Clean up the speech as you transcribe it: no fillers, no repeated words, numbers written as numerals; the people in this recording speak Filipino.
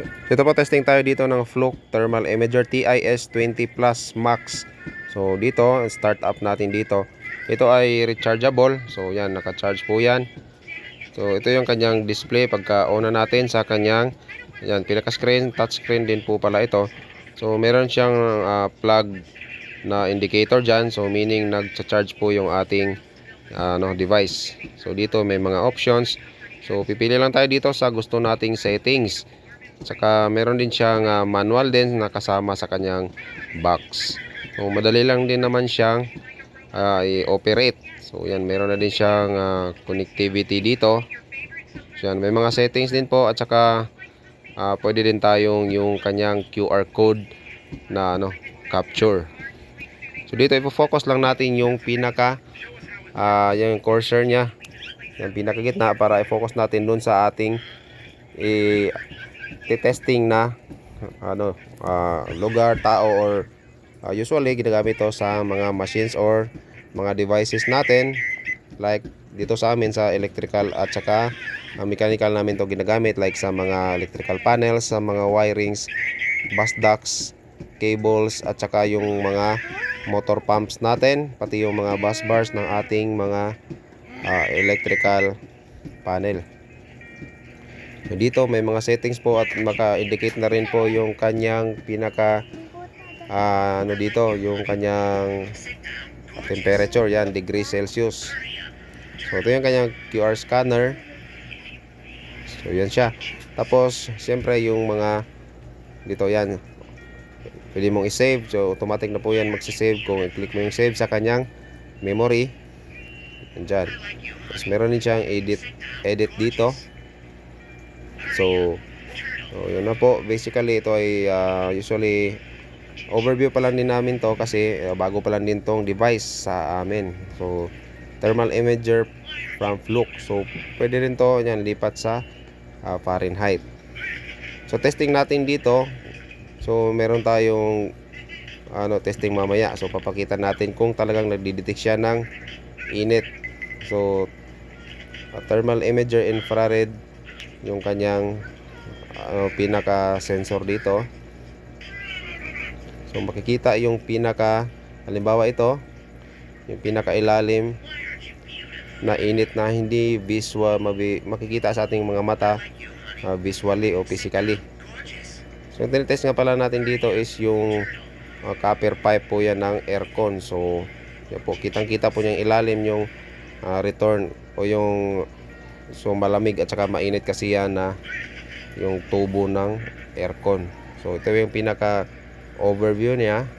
Ito po, testing tayo dito ng Fluke Thermal Imager TIS20 Plus Max. So dito, start up natin dito. Ito ay rechargeable. So yan, naka-charge po yan. So ito yung kanyang display pagka on na natin sa kanyang yan, pinaka-screen, touch screen din po pala ito. So meron siyang plug na indicator dyan. So meaning nagcha-charge po yung ating device. So dito may mga options. So pipili lang tayo dito sa gusto nating settings. Saka meron din siyang manual din na kasama sa kanyang box. So madali lang din naman siyang i-operate. So yan, meron na din siyang connectivity dito. So yan, may mga settings din po at saka pwede din tayong yung kanyang QR code na capture. So dito ipo-focus lang natin yung pinaka yung cursor niya, yung pinakagitna, para i-focus natin dun sa ating testing na lugar, tao, or usually ginagamit to sa mga machines or mga devices natin, like dito sa amin sa electrical at saka mechanical namin to ginagamit, like sa mga electrical panels, sa mga wirings, bus ducts, cables, at saka yung mga motor pumps natin, pati yung mga bus bars ng ating mga electrical panel. So dito may mga settings po at maka-indicate na rin po yung kanyang pinaka dito yung kanyang temperature, yan, degree Celsius. So ito yung kanyang QR scanner. So yan siya. Tapos siyempre yung mga dito, yan, pwede mong i-save. So automatic na po yan magsisave kung i-click mo yung save sa kanyang memory. Yan. Tapos meron din siyang edit dito. So yun na po. Basically ito ay usually overview pa lang din namin to kasi bago pa lang din tong device sa amin. So thermal imager from Fluke. So pwede rin to yan lipat sa Fahrenheit. So testing natin dito. So meron tayong testing mamaya. So papakita natin kung talagang nagdi-detect siya ng init. So thermal imager infrared yung kanyang pinaka sensor dito. So makikita yung pinaka, halimbawa ito, yung pinaka ilalim na init na hindi visual makikita sa ating mga mata visually o physically. So yung tinitest nga pala natin dito is yung copper pipe po yan ng aircon. So yan po, kitang kita po yung ilalim yung return o yung malamig at saka mainit kasi yan na yung tubo ng aircon. So ito yung pinaka overview niya.